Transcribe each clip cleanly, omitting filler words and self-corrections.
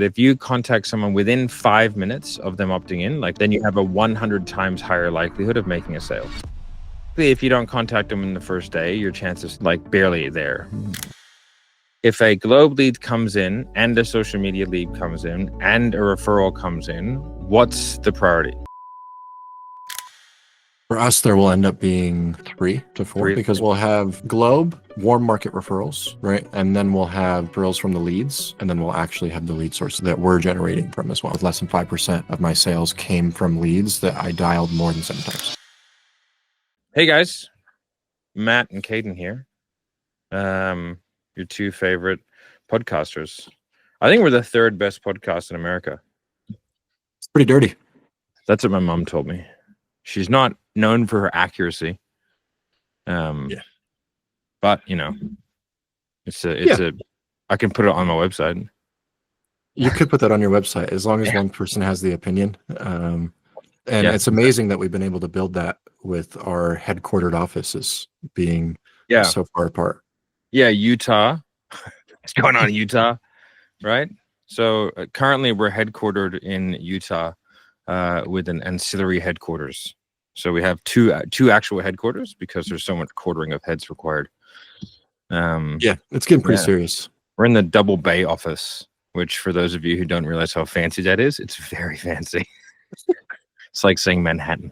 If you contact someone within 5 minutes of them opting in, like then you have a 100 times higher likelihood of making a sale. If you don't contact them in the first day, your chance is like barely there. If a Globe lead comes in and a social media lead comes in and a referral comes in, what's the priority? For us, there will end up being 3 to 4 because we'll have Globe, warm market referrals, right? And then we'll have referrals from the leads, and then we'll actually have the lead source that we're generating from as well. Less than 5% of my sales came from leads that I dialed more than 7 times. Hey guys, Matt and Caden here. Your 2 favorite podcasters. I think we're the 3rd best podcast in America. It's pretty dirty. That's what my mom told me. She's not known for her accuracy. Yeah. But you know, I can put it on my website. You could put that on your website as long as one person has the opinion. And it's amazing that we've been able to build that with our headquartered offices being so far apart. Yeah, Utah. What's going on in Utah, right? So currently we're headquartered in Utah with an ancillary headquarters. So we have two actual headquarters because there's so much quartering of heads required. It's getting pretty serious. We're in the Double Bay office, which for those of you who don't realize how fancy that is, it's very fancy. It's like saying Manhattan,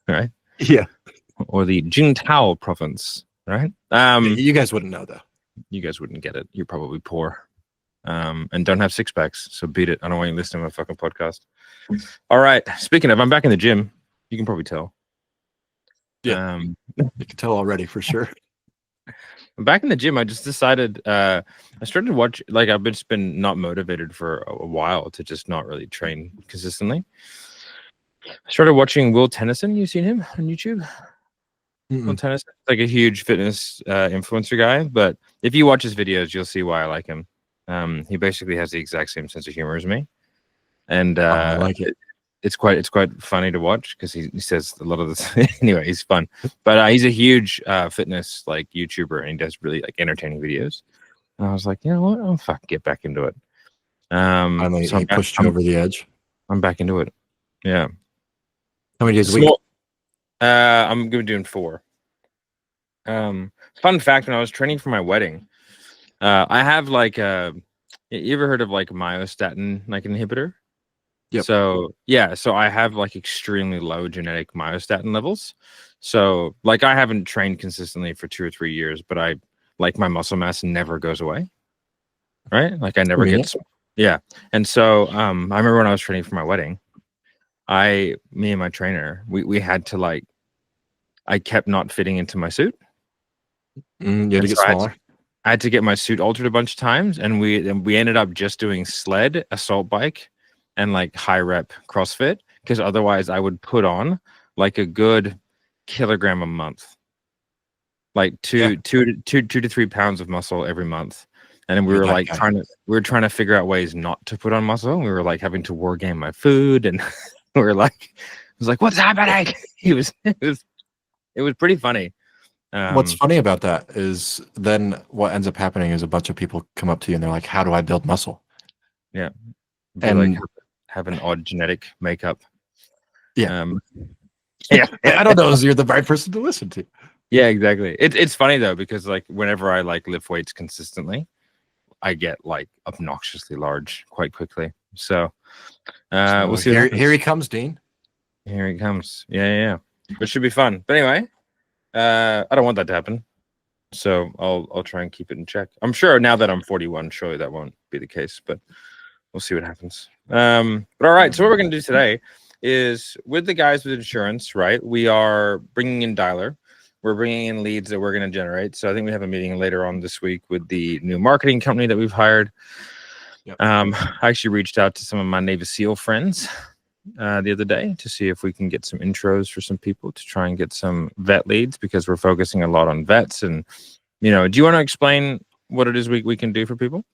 right? Yeah. Or the Jingtao province, right? You guys wouldn't know though. You guys wouldn't get it. You're probably poor. And don't have 6-packs, so beat it. I don't want you listening to my fucking podcast. All right. Speaking of, I'm back in the gym. You can probably tell. Yeah, you can tell already for sure. I'm back in the gym. I just decided I started to watch. Like I've just been not motivated for a while to just not really train consistently. I started watching Will Tennyson. You seen him on YouTube? Will Tennyson, like a huge fitness influencer guy. But if you watch his videos, you'll see why I like him. He basically has the exact same sense of humor as me, and I like it. It's quite funny to watch because he says a lot of this. Anyway, he's fun, but he's a huge fitness like YouTuber, and he does really like entertaining videos. And I was like, you know what? I'll fucking get back into it. Finally, so he pushed you over the edge. I'm back into it. Yeah. How many days a week? I'm gonna be doing 4. Fun fact: when I was training for my wedding, I have like you ever heard of like myostatin like inhibitor? Yep. So I have like extremely low genetic myostatin levels. So like I haven't trained consistently for 2 or 3 years, but I like my muscle mass never goes away. Right? Like I never get And so I remember when I was training for my wedding, me and my trainer, we had to like I kept not fitting into my suit. You had to get smaller. I had to get my suit altered a bunch of times, and we ended up just doing sled, assault bike, and like high rep CrossFit, because otherwise I would put on like a good kilogram a month, like 2 to 3 pounds of muscle every month. And then we were trying to figure out ways not to put on muscle. We were like having to war game my food, and we were like, I was like, what's happening? It was pretty funny. What's funny about that is then what ends up happening is a bunch of people come up to you and they're like, how do I build muscle? Yeah. And like have an odd genetic makeup. Yeah. I don't know if you're the right person to listen to. Yeah, exactly. It's funny though, because like whenever I like lift weights consistently, I get like obnoxiously large quite quickly. So we'll see. Here he comes, Dean. Here he comes. Yeah. It should be fun. But anyway, I don't want that to happen. So I'll try and keep it in check. I'm sure now that I'm 41, surely that won't be the case, but we'll see what happens. But all right. So what we're going to do today is with the guys with insurance, right? We are bringing in Dialer. We're bringing in leads that we're going to generate. So I think we have a meeting later on this week with the new marketing company that we've hired. Yep. I actually reached out to some of my Navy SEAL friends the other day to see if we can get some intros for some people to try and get some vet leads, because we're focusing a lot on vets. And, you know, do you want to explain what it is we can do for people?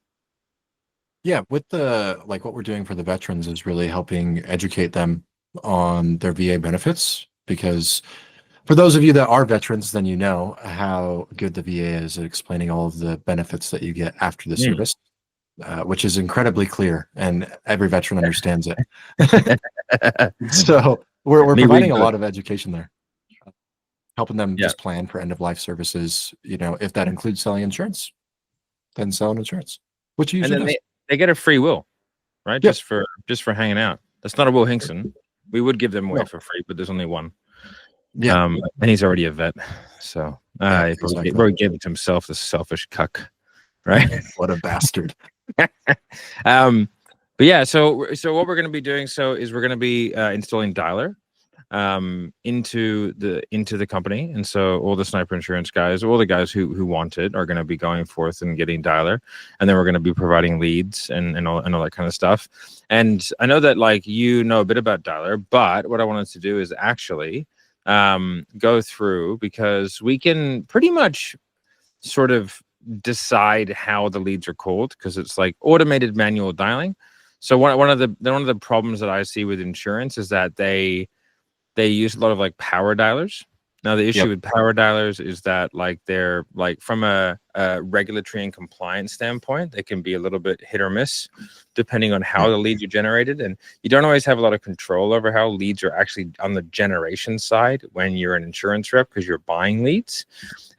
Yeah, with what we're doing for the veterans is really helping educate them on their VA benefits, because for those of you that are veterans, then you know how good the VA is at explaining all of the benefits that you get after the service. which is incredibly clear, and every veteran understands it. So we're providing a lot of education there, helping them just plan for end of life services. You know, if that includes selling insurance, then selling insurance, which usually and then they get a free will, right? Yep. Just for hanging out. That's not a Will Hinkson. We would give them away for free, but there's only one. Yeah. And he's already a vet, so he probably gave it to himself, the selfish cuck, right? What a bastard. But yeah, so what we're going to be doing is we're going to be installing dialer into the company, and so all the sniper insurance guys, all the guys who want it, are going to be going forth and getting dialer, and then we're going to be providing leads and all that kind of stuff. And I know that like you know a bit about dialer, but what I wanted to do is actually go through, because we can pretty much sort of decide how the leads are called, because it's like automated manual dialing. So one of the problems that I see with insurance is that they use a lot of like power dialers. Now the issue with power dialers is that like they're like from a regulatory and compliance standpoint, they can be a little bit hit or miss depending on how the leads are generated, and you don't always have a lot of control over how leads are actually on the generation side when you're an insurance rep, because you're buying leads.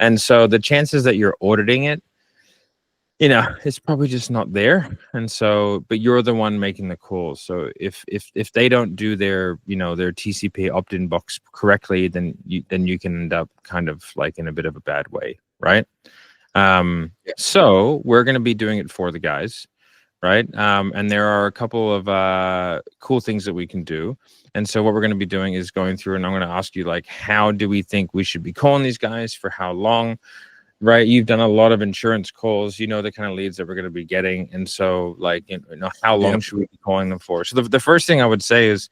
And so the chances that you're auditing it, you know, it's probably just not there. And so, but you're the one making the calls. So if they don't do their, you know, their TCP opt-in box correctly, then you can end up kind of like in a bit of a bad way, right? So we're going to be doing it for the guys, right? And there are a couple of cool things that we can do. And so what we're going to be doing is going through, and I'm going to ask you, like, how do we think we should be calling these guys, for how long? Right, you've done a lot of insurance calls, you know the kind of leads that we're going to be getting, and so like, you know, how long should we be calling them for? So the first thing I would say is,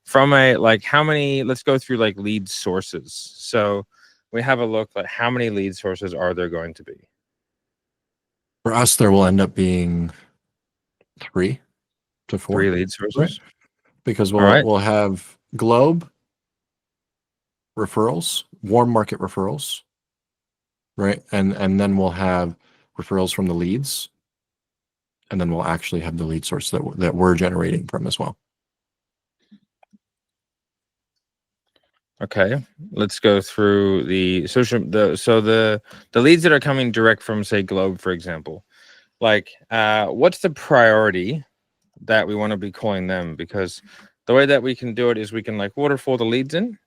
from a like, how many, let's go through like lead sources. So we have a look at how many lead sources are there going to be. For us, there will end up being 3 to 4. 3 lead sources, right? Because we'll have Globe referrals, warm market referrals. Right, and then we'll have referrals from the leads, and then we'll actually have the lead source that we're generating from as well. Okay, let's go through the leads that are coming direct from, say, Globe, for example. Like, what's the priority that we want to be calling them? Because the way that we can do it is we can like waterfall the leads in,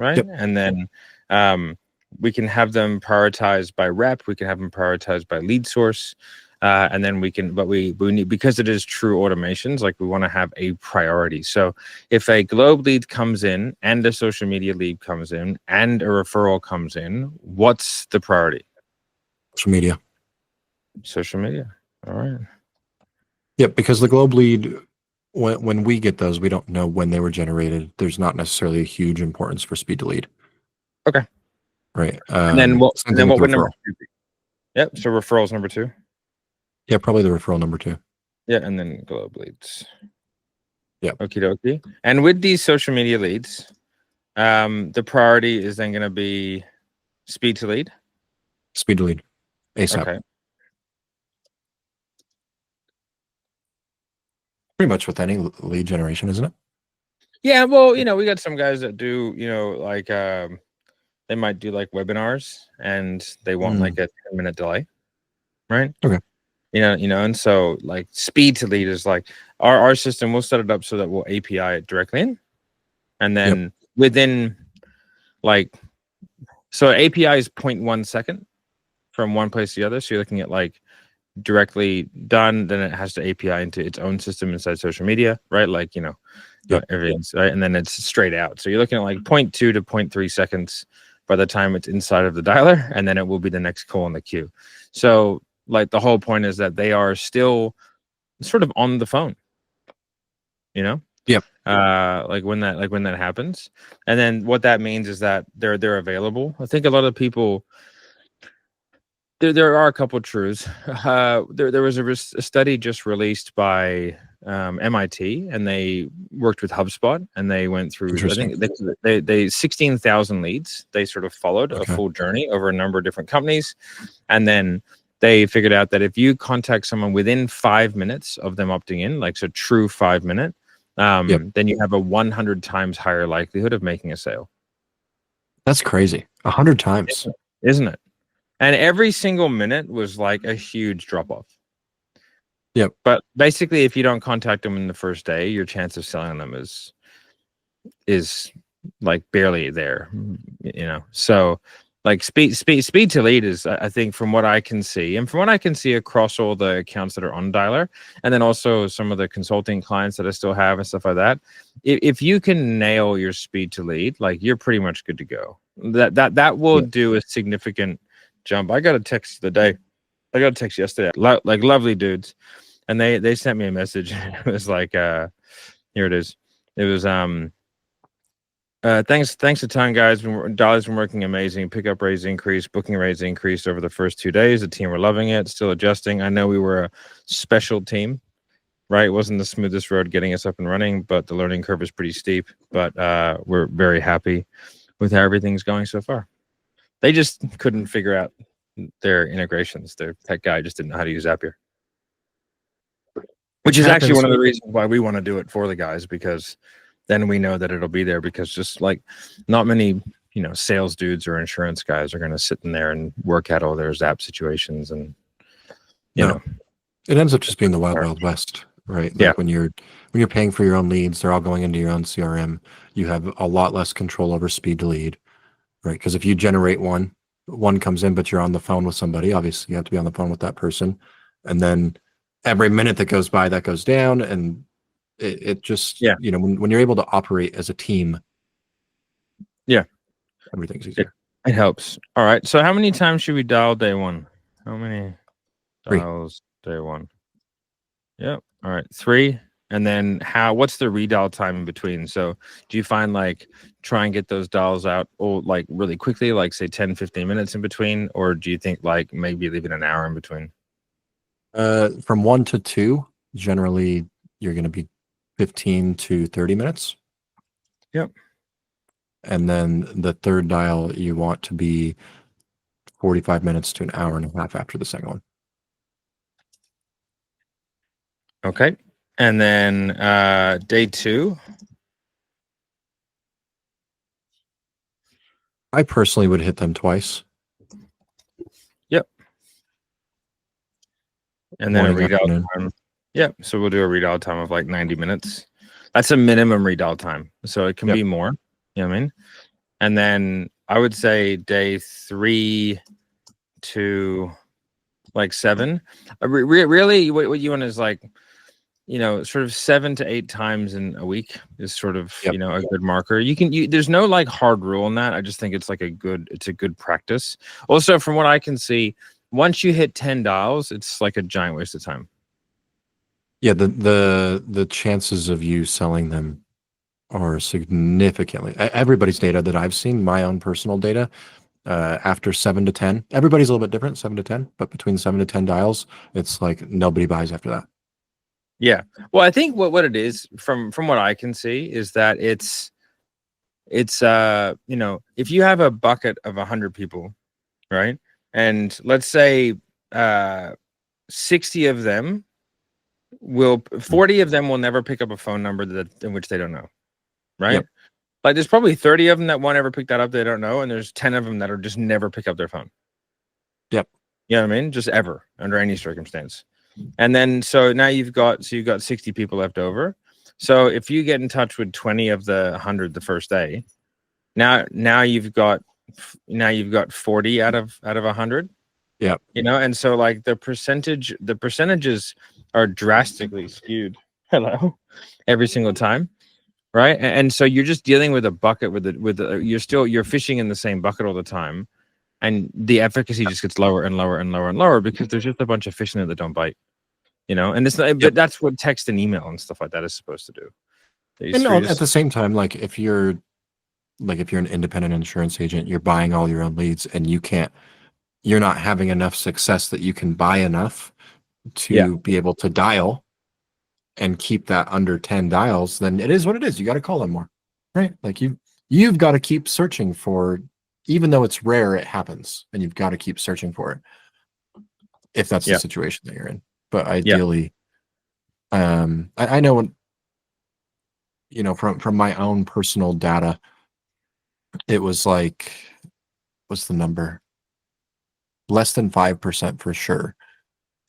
right? Yep. And then we can have them prioritized by rep. We can have them prioritized by lead source. And then we can, but we need, because it is true automations, like we want to have a priority. So if a Globe lead comes in and a social media lead comes in and a referral comes in, what's the priority? Social media. Social media. All right. Yep, because the Globe lead, when we get those, we don't know when they were generated. There's not necessarily a huge importance for speed to lead. Okay. Right. And then what would number 2 be? Yep. So referrals number 2. Yeah, probably the referral number 2. Yeah, and then Globe leads. Yeah. Okie dokie. And with these social media leads, the priority is then going to be speed to lead. Speed to lead. ASAP. Okay. Pretty much with any lead generation, isn't it? Yeah. Well, you know, we got some guys that do, you know, like they might do like webinars and they want like a 10-minute delay, right? Okay. You know, and so like speed to lead is like our system. We'll set it up so that we'll API it directly in, and then within like, so API is 0.1 second from one place to the other. So you're looking at like directly done, then it has to API into its own system inside social media, right? Like, you know, everything's right, and then it's straight out. So you're looking at like 0.2 to 0.3 seconds by the time it's inside of the dialer, and then it will be the next call in the queue. So like the whole point is that they are still sort of on the phone, you know? Yep. Like when that happens. And then what that means is that they're available. I think a lot of people, there are a couple of truths. There was a study just released by MIT, and they worked with HubSpot, and they went through, I think they 16,000 leads. They sort of followed a full journey over a number of different companies, and then they figured out that if you contact someone within 5 minutes of them opting in, like so true 5 minute, then you have a 100 times higher likelihood of making a sale. That's crazy. 100 times. Isn't it? And every single minute was like a huge drop off. Yep. But basically, if you don't contact them in the first day, your chance of selling them is like barely there, you know. So like speed to lead is, I think, from what I can see, and from what I can see across all the accounts that are on Dialer, and then also some of the consulting clients that I still have and stuff like that, if you can nail your speed to lead, like you're pretty much good to go. That will do a significant jump. I got a text today. I got a text yesterday, like lovely dudes, and they sent me a message. It was like, here it is. It was thanks a ton, guys. Dolly's been working amazing. Pickup rates increased, booking rates increased over the first 2 days. The team were loving it, still adjusting. I know we were a special team, right? It wasn't the smoothest road getting us up and running, but the learning curve is pretty steep. But we're very happy with how everything's going so far. They just couldn't figure out their integrations. Their tech guy just didn't know how to use Zapier, which is actually one of the reasons why we want to do it for the guys, because then we know that it'll be there, because just like not many, you know, sales dudes or insurance guys are going to sit in there and work out all their Zap situations. And, you know, it ends up just being the wild west, right? Like when you're paying for your own leads, they're all going into your own CRM. You have a lot less control over speed to lead, right? Because if you generate one comes in, but you're on the phone with somebody, obviously you have to be on the phone with that person. And then every minute that goes by, that goes down. And it just, you know, when you're able to operate as a team, everything's easier. It helps. All right. So how many times should we dial day one? How many dials day one? Yep. All right. 3. And then what's the redial time in between? So do you find like try and get those dials out like really quickly, like say 10, 15 minutes in between? Or do you think like maybe leave it an hour in between? From 1 to 2, generally you're going to be 15 to 30 minutes. Yep. And then the third dial, you want to be 45 minutes to an hour and a half after the second one. Okay. And then day 2. I personally would hit them twice. Yep. And then a redial time. Yep. So we'll do a redial time of like 90 minutes. That's a minimum redial time. So it can be more. You know what I mean? And then I would say day 3 to like 7. Really, what you want is like, you know, sort of 7 to 8 times in a week is sort of, you know, a good marker. There's no like hard rule in that. I just think it's like a good practice. Also, from what I can see, once you hit 10 dials, it's like a giant waste of time. Yeah, the chances of you selling them are significantly, everybody's data that I've seen, my own personal data, after 7 to 10, everybody's a little bit different, 7 to 10, but between 7 to 10 dials, it's like nobody buys after that. Yeah. Well, I think what it is from what I can see is that it's you know, if you have a bucket of 100 people, right? And let's say 60 of them 40 of them will never pick up a phone number in which they don't know. Right? Like there's probably 30 of them that won't ever pick that up, they don't know, and there's 10 of them that are just never pick up their phone. Yep. You know what I mean? Just ever, under any circumstance. And then so now you've got 60 people left over. So if you get in touch with 20 of the 100 the first day, now you've got 40 out of 100. Yeah. You know, and so like the percentages are drastically skewed. Hello. Every single time. Right. And so you're just dealing with a bucket you're fishing in the same bucket all the time. And the efficacy just gets lower and lower and lower and lower because there's just a bunch of fish in it that don't bite, you know, and but that's what text and email and stuff like that is supposed to do. And at the same time, like if you're an independent insurance agent, you're buying all your own leads and you're not having enough success that you can buy enough to be able to dial and keep that under 10 dials, then it is what it is. You got to call them more, right? Like you've got to keep searching for, even though it's rare, it happens, and you've got to keep searching for it. if that's Yeah. the situation that you're in. But Yeah. ideally, I know when, you know, from my own personal data, it was like, what's the number? Less than 5% for sure.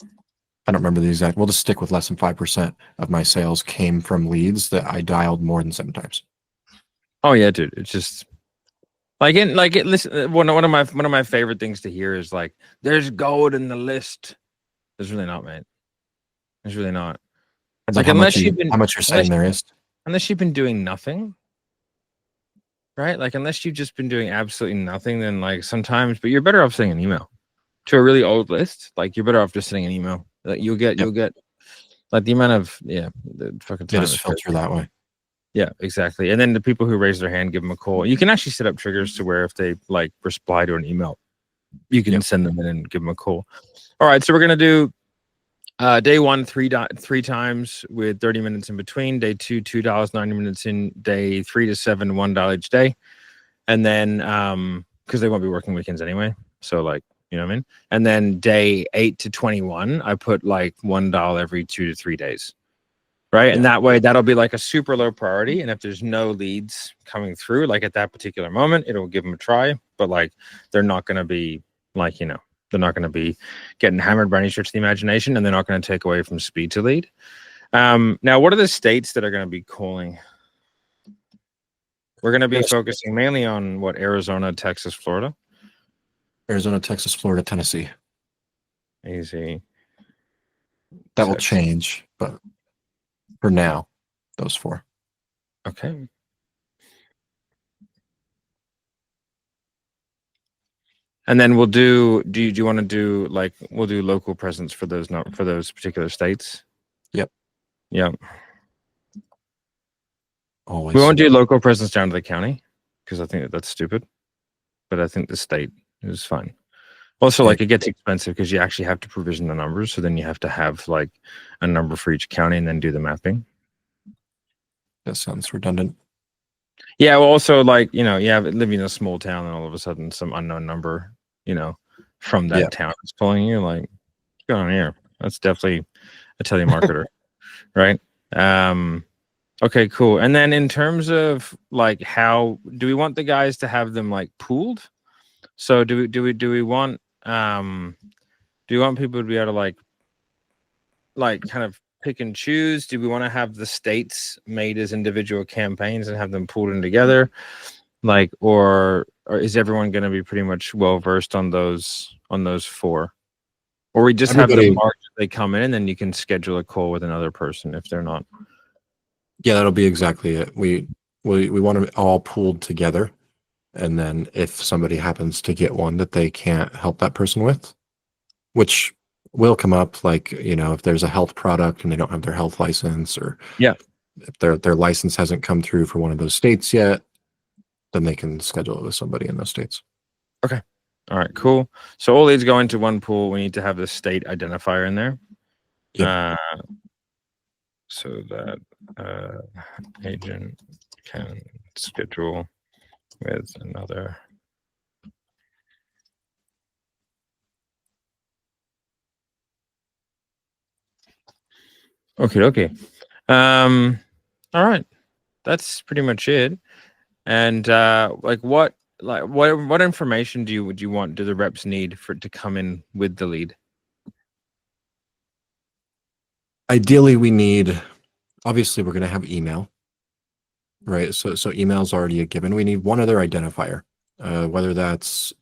I don't remember the exact. We'll just stick with less than 5% of my sales came from leads that I dialed more than 7 times. Oh yeah, dude. It's just listen, one of my favorite things to hear is like, there's gold in the list. There's really not, man. There's really not. Like, How much you're saying there is. Unless you've been doing nothing, right? Like, unless you've just been doing absolutely nothing, then like sometimes, but you're better off sending an email to a really old list. Like, you're better off just sending an email. Like, you'll get like the amount of the fucking time. Just filter that way. Yeah, exactly. And then the people who raise their hand, give them a call. You can actually set up triggers to where if they like reply to an email, you can send them in and give them a call. All right, so we're gonna do day 1 three times with 30 minutes in between. Day 2 $2 90 minutes in. Day 3 to 7 $1 each day, and then because they won't be working weekends anyway, so like, you know what I mean. And then day 8 to 21, I put like $1 every 2 to 3 days. Right. And that way, that'll be like a super low priority. And if there's no leads coming through, like at that particular moment, it'll give them a try. But like, they're not going to be like, you know, they're not going to be getting hammered by any stretch of the imagination, and they're not going to take away from speed to lead. Now, what are the states that are going to be calling? We're going to be focusing mainly on what? Arizona, Texas, Florida. Arizona, Texas, Florida, Tennessee. Easy. That will change, but for now, those 4. Okay. And then we'll do. Do you want to do like we'll do local presence for those particular states? Yep. Yep. Always. We won't do local presence down to the county because I think that's stupid. But I think the state is fine. Also, like, it gets expensive because you actually have to provision the numbers. So then you have to have like a number for each county and then do the mapping. That sounds redundant. Yeah. Well, also, like, you know, you have living in a small town and all of a sudden some unknown number, you know, from that town is calling you. Like, what's going on here? That's definitely a telemarketer, right? Okay, cool. And then in terms of like, how do we want the guys to have them like pooled? So do we want people to be able to like kind of pick and choose? Do we want to have the states made as individual campaigns and have them pulled in together? Like, or is everyone going to be pretty much well versed on those 4? Or we just have them marked as they come in, and then you can schedule a call with another person if they're not. Yeah, that'll be exactly it. We want them all pooled together. And then if somebody happens to get one that they can't help that person with, which will come up, like, you know, if there's a health product and they don't have their health license, or if their license hasn't come through for one of those states yet, then they can schedule it with somebody in those states. Okay. All right, cool. So all these go into one pool. We need to have the state identifier in there. Yep. So that agent can schedule with another. Okay. All right. That's pretty much it. And what information would you want do the reps need for it to come in with the lead? Ideally, we need, obviously we're going to have email, right? So email is already a given. We need one other identifier, whether that's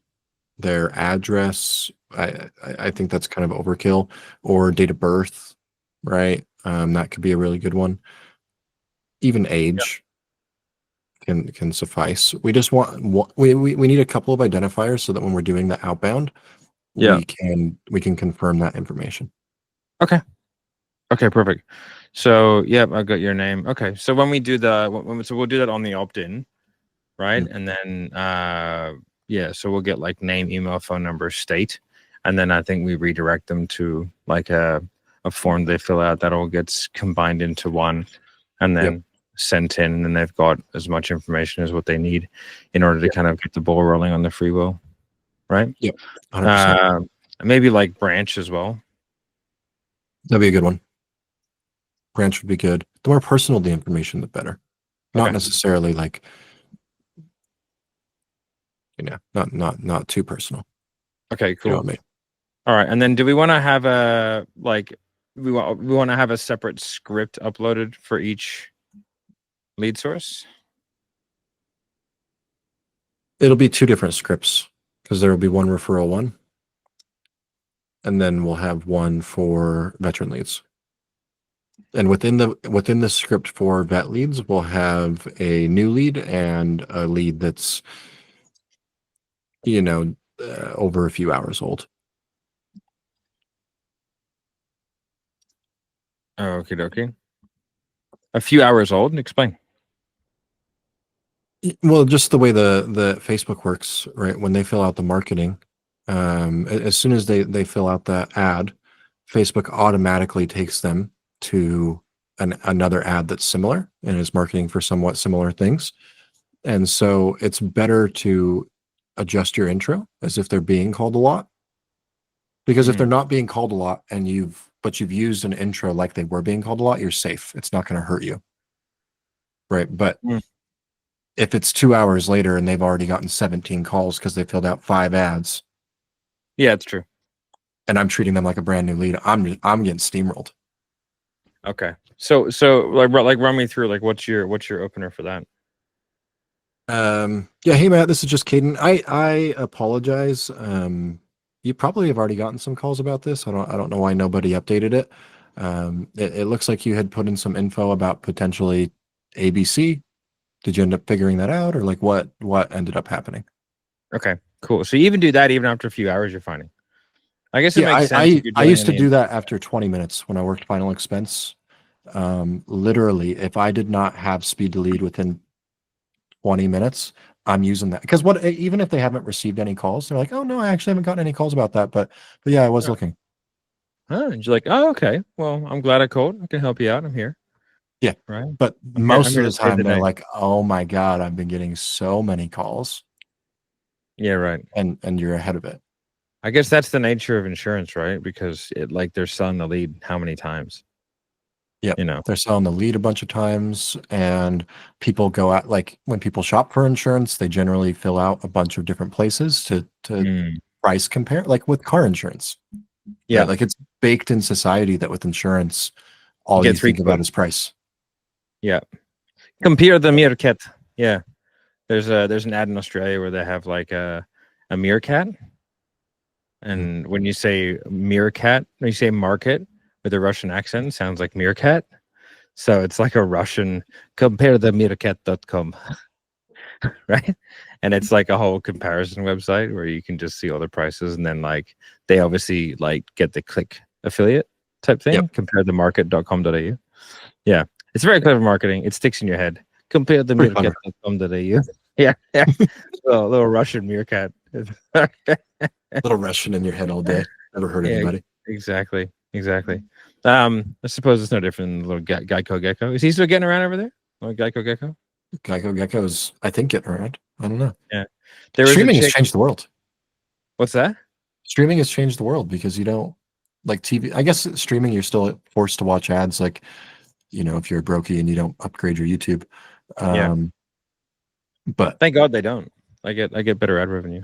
their address. I think that's kind of overkill, or date of birth, right? That could be a really good one. Even age can suffice. We just want we need a couple of identifiers so that when we're doing the outbound, we can confirm that information. Okay, perfect. So I got your name. Okay, so when we do so we'll do that on the opt-in, right? And then so we'll get like name, email, phone number, state, and then I think we redirect them to like a form they fill out that all gets combined into one, and then sent in, and then they've got as much information as what they need in order to kind of get the ball rolling on the free will, right? Yep. 100%. Maybe like branch as well. That'd be a good one. Branch would be good. The more personal the information, the better. Not Okay. necessarily like, not too personal. Okay, cool. You know what I mean? All right, and then do we want to have a we want to have a separate script uploaded for each lead source? It'll be 2 different scripts because there will be one referral one, and then we'll have one for veteran leads. And within the script for vet leads, we'll have a new lead and a lead that's over a few hours old. Okay, dokie. A few hours old. Explain. Well, just the way the Facebook works, right? When they fill out the marketing, as soon as they fill out that ad, Facebook automatically takes them to another ad that's similar and is marketing for somewhat similar things. And so it's better to adjust your intro as if they're being called a lot. Because if they're not being called a lot and you've used an intro like they were being called a lot, you're safe. It's not going to hurt you. Right. But if it's 2 hours later and they've already gotten 17 calls because they filled out 5 ads. Yeah, it's true. And I'm treating them like a brand new lead, I'm getting steamrolled. Okay. So like run me through like what's your opener for that? Yeah, hey Matt, this is just Caden. I apologize. You probably have already gotten some calls about this. I don't know why nobody updated it. It looks like you had put in some info about potentially ABC. Did you end up figuring that out, or like what ended up happening? Okay, cool. So you even do that even after a few hours, you're finding. I guess it makes sense. I used to do that after 20 minutes when I worked final expense. Literally, if I did not have speed to lead within 20 minutes, I'm using that. Because even if they haven't received any calls, they're like, oh no, I actually haven't gotten any calls about that. But yeah, I was looking. And you're like, oh, okay. Well, I'm glad I called. I can help you out. I'm here. Yeah. Right. But most of the time they're like, oh my God, I've been getting so many calls. Yeah, right. And you're ahead of it. I guess that's the nature of insurance, right? Because they're selling the lead how many times? Yeah, they're selling the lead a bunch of times, and people go out, like when people shop for insurance, they generally fill out a bunch of different places to price compare, like with car insurance. Yeah, right? Like it's baked in society that with insurance, all you think about is price. Yeah, compare the meerkat. Yeah, there's an ad in Australia where they have like a meerkat, and when you say meerkat, when you say market with a Russian accent, it sounds like meerkat. So it's like a Russian compare the meerkat.com, right? And it's like a whole comparison website where you can just see all the prices, and then like they obviously like get the click affiliate type thing. Compare the market.com.au. Yeah, it's very clever marketing. It sticks in your head. Compare the meerkat.com.au. Yeah, yeah. little Russian meerkat. Little Russian in your head all day. Never heard anybody. Exactly. I suppose it's no different than little Geico Gecko. Is he still getting around over there? Little Geico Gecko? Geico Gecko is, I think, getting around. I don't know. Yeah. Streaming has changed the world. What's that? Streaming has changed the world because you don't like TV. I guess streaming, you're still forced to watch ads, like, if you're a brokey and you don't upgrade your YouTube. But thank God they don't. I get better ad revenue.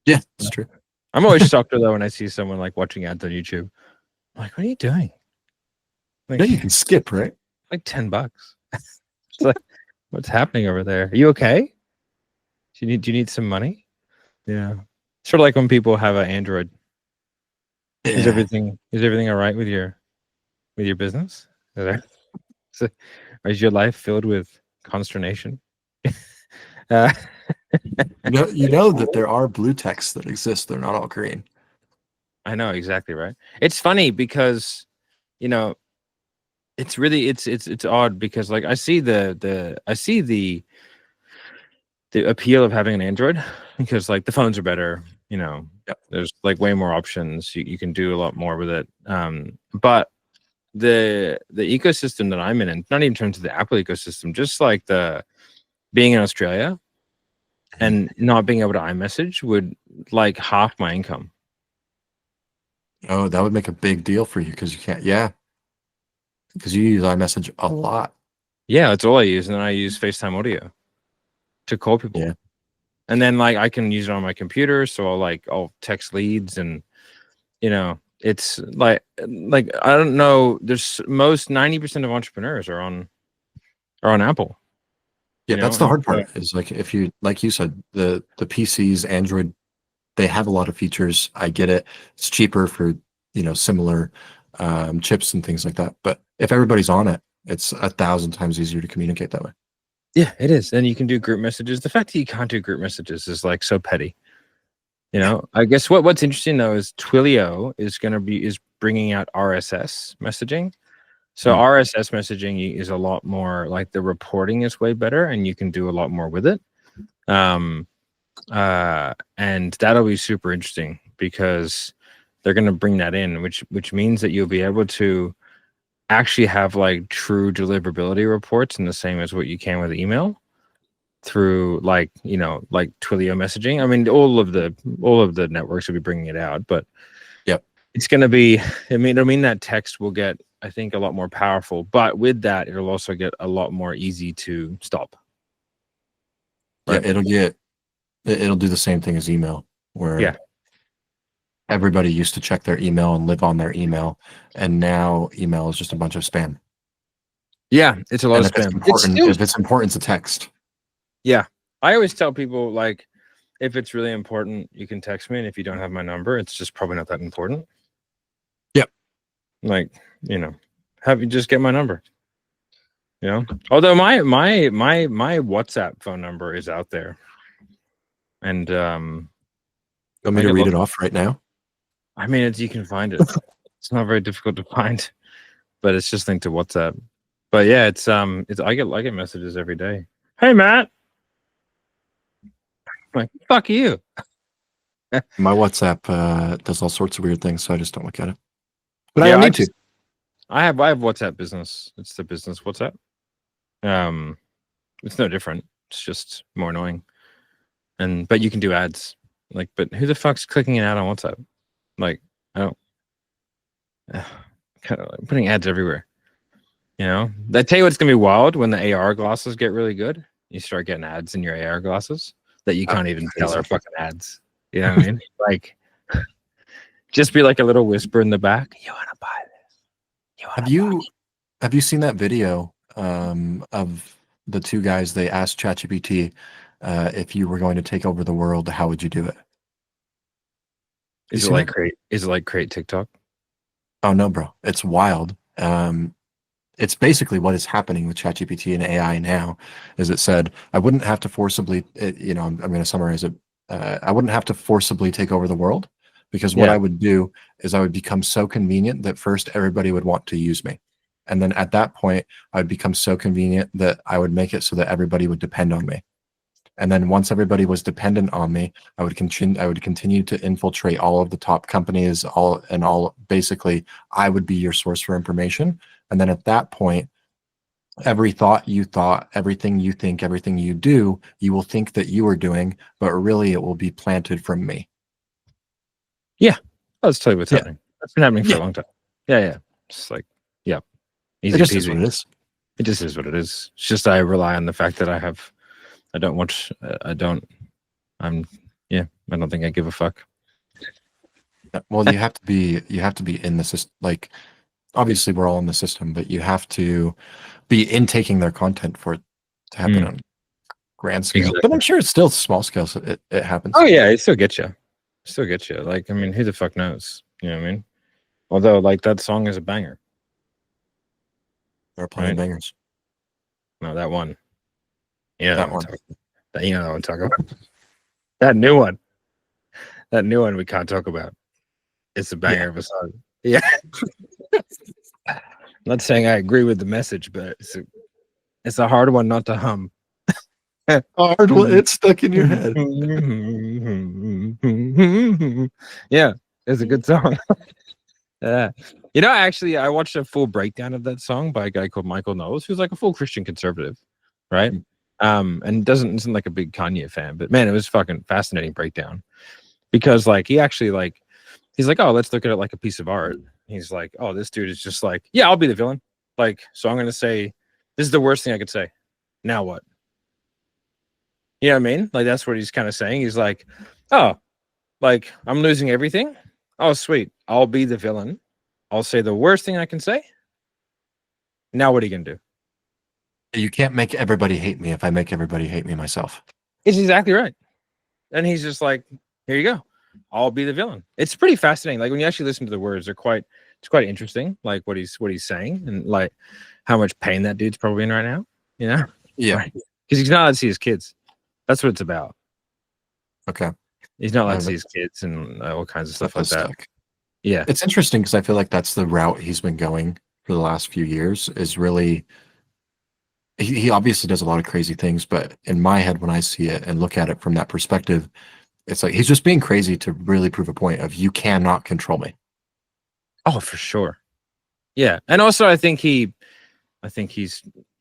Yeah, that's true. I'm always shocked though when I see someone like watching ads on YouTube. I'm like, what are you doing? Like, you can skip, right? Like $10. It's like, what's happening over there? Are you okay? Do you need some money? Yeah. Sort of like when people have an Android. Yeah. Is everything all right with your business? Is your life filled with consternation? You know that there are blue texts that exist. They're not all green. I know, exactly, right? It's funny because, it's really it's odd because like I see the appeal of having an Android because like the phones are better, there's like way more options. You can do a lot more with it. But the ecosystem that I'm in, not even in terms of the Apple ecosystem, just like the being in Australia and not being able to iMessage would like half my income. Oh, that would make a big deal for you because you can't. Yeah, because you use iMessage a lot. Yeah, that's all I use, and then I use FaceTime audio to call people. Yeah. And then like I can use it on my computer, so I'll text leads, and it's like I don't know. There's most 90% of entrepreneurs are on Apple. Yeah, that's the And hard part. Is like if you like you said, the PCs, Android, they have a lot of features. I get it. It's cheaper for similar chips and things like that. But if everybody's on it, it's 1,000 times easier to communicate that way. yeah, it is. And you can do group messages. The fact that you can't do group messages is like so petty. I guess what's interesting though is Twilio is bringing out RSS messaging. So RSS messaging is a lot more like the reporting is way better, and you can do a lot more with it. And that'll be super interesting because they're going to bring that in, which means that you'll be able to actually have like true deliverability reports in the same as what you can with email through like Twilio messaging. I mean, all of the networks will be bringing it out, but yep, it's going to be. It'll mean that text will get, I think, a lot more powerful, but with that, it'll also get a lot more easy to stop. Right? Yeah, it'll do the same thing as email, where everybody used to check their email and live on their email, and now email is just a bunch of spam. Yeah, it's a lot of spam. If it's important to text. Yeah, I always tell people like, if it's really important, you can text me, and if you don't have my number, it's just probably not that important. Yep. Like, have you just get my number. Although my WhatsApp phone number is out there, and Want me to read it off right now? I mean, you can find it. It's not very difficult to find, but it's just linked to WhatsApp. But yeah, it's I get messages every day. Hey, Matt. I'm like, fuck you. My WhatsApp does all sorts of weird things, so I just don't look at it. But I don't need to. I have WhatsApp Business. It's the business WhatsApp. It's no different. It's just more annoying. But you can do ads. Like, but who the fuck's clicking an ad on WhatsApp? Like, I don't. Kind of like putting ads everywhere. I tell you what's gonna be wild when the AR glasses get really good. You start getting ads in your AR glasses that you can't even tell are fucking ads. You know what I mean? Like, just be like a little whisper in the back. You want to buy this? Have you seen that video of the two guys? They asked ChatGPT if you were going to take over the world, how would you do it? Is it like create TikTok? Oh no, bro, it's wild. It's basically what is happening with ChatGPT and AI now. Is it said I wouldn't have to forcibly, I'm going to summarize it. I wouldn't have to forcibly take over the world, because what I would do is I would become so convenient that first everybody would want to use me. And then at that point, I would become so convenient that I would make it so that everybody would depend on me. And then once everybody was dependent on me, I would continue to infiltrate all of the top companies, basically I would be your source for information. And then at that point, every thought you thought, everything you think, everything you do, you will think that you are doing, but really it will be planted from me. Yeah. I'll just tell you what's happening. That's been happening for a long time. Yeah. Just like, easy it just peasy. Is what it is. It just is what it is. It's just I rely on the fact that I don't think I give a fuck. Well, you have to be in the system. Like, obviously we're all in the system, but you have to be intaking their content for it to happen on grand scale. Exactly. But I'm sure it's still small scale, so it happens. Oh yeah, it still gets you. Like, I mean, who the fuck knows? You know what I mean? Although, like, that song is a banger. There are plenty of bangers. No, that one. Yeah, that one. That one I'm talking about. That new one. That new one we can't talk about. It's a banger of a song. Yeah. I'm not saying I agree with the message, but it's a hard one not to hum. Hard one. It's stuck in your head. Yeah, it's a good song. Yeah. Actually, I watched a full breakdown of that song by a guy called Michael Knowles, who's like a full Christian conservative, right? And isn't like a big Kanye fan, but man, it was fucking fascinating breakdown, because like he actually like he's like, oh, let's look at it like a piece of art. He's like, oh, this dude is just like, yeah, I'll be the villain. Like, so I'm gonna say, this is the worst thing I could say. Now what? You know what I mean? Like, that's what he's kind of saying. He's like, oh, like, I'm losing everything. Oh, sweet. I'll be the villain. I'll say the worst thing I can say. Now what are you gonna do? You can't make everybody hate me if I make everybody hate me myself. It's exactly right. And he's just like, here you go. I'll be the villain. It's pretty fascinating. Like when you actually listen to the words, it's quite interesting. Like what he's saying and like how much pain that dude's probably in right now. You know? Yeah. Right. Because he's not allowed to see his kids. That's what it's about. Okay. He's not allowed to see his kids and all kinds of stuff like that. Stuck. Yeah. It's interesting because I feel like that's the route he's been going for the last few years. Is really he obviously does a lot of crazy things, but in my head, when I see it and look at it from that perspective, it's like he's just being crazy to really prove a point of you cannot control me. Oh, for sure. Yeah. And also I think he's,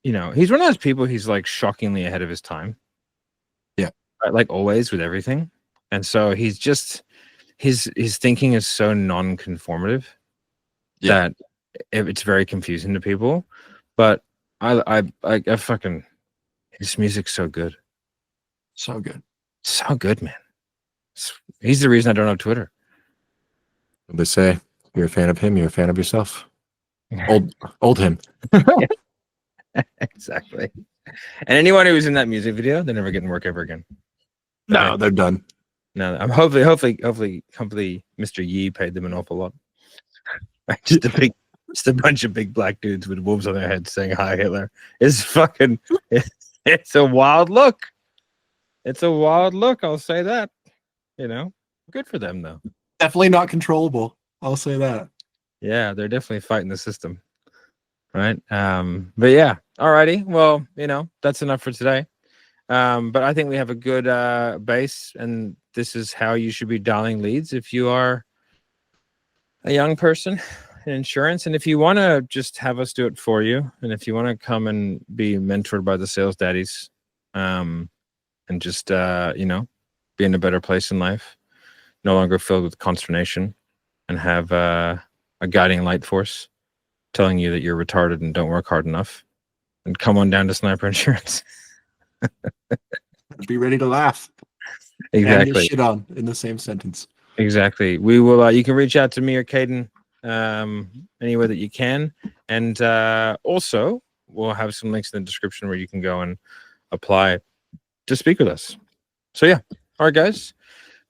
you know, he's one of those people, he's like shockingly ahead of his time. Yeah. Right? Like always with everything. And so he's just his thinking is so non-conformative that it's very confusing to people. But I fucking his music's so good. So good. So good, man. He's the reason I don't have Twitter. They say you're a fan of him, you're a fan of yourself. Old him. Exactly. And anyone who was in that music video, they're never getting work ever again. No, they're done. No, I'm hopefully Mr. Yee paid them an awful lot. Just a bunch of big black dudes with wolves on their heads saying hi Hitler. It's fucking it's a wild look. It's a wild look, I'll say that. You know, good for them though. Definitely not controllable. I'll say that. Yeah, they're definitely fighting the system. Right. But yeah, alrighty. Well, you know, that's enough for today. But I think we have a good base, and this is how you should be dialing leads if you are a young person in insurance. And if you want to just have us do it for you, and if you want to come and be mentored by the sales daddies, and just you know, be in a better place in life, no longer filled with consternation, and have a guiding light force telling you that you're retarded and don't work hard enough, and come on down to Sniper Insurance. Be ready to laugh. Exactly. And get shit on in the same sentence. Exactly. We will. You can reach out to me or Caden anywhere that you can, and also we'll have some links in the description where you can go and apply to speak with us. So yeah. All right, guys.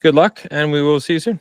Good luck, and we will see you soon.